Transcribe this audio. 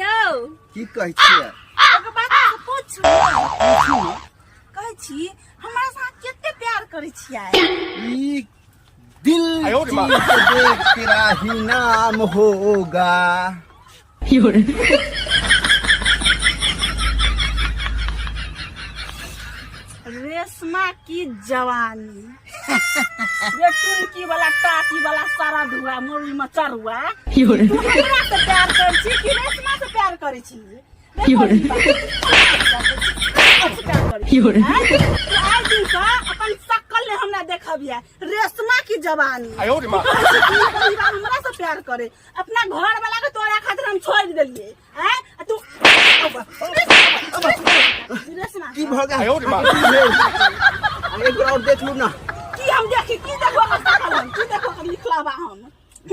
यौ की कहै छियै? एगो बात से पूछू। कहै छी हमरा साथ कते प्यार करै छियै? ई दिल जीत देख तेरा ही नाम होगा। रेशमा की जवानी ये टुनकी वाला टाटी वाला सारा धुआ मोरी में चढ़ुआ तू हमरा से प्यार कर छी कि रेशमा से प्यार करे छी? आई दिन का अपन शकल ले हमरा देखबिया रेशमा की जवानी हमरा से प्यार करे अपना घर वाला के तोरा खातिर हम छोड़ देलिए हैं तू रेशमा की भगा एक और देख लू ना। की हम देखी की देखो की देखो लिखलावा हम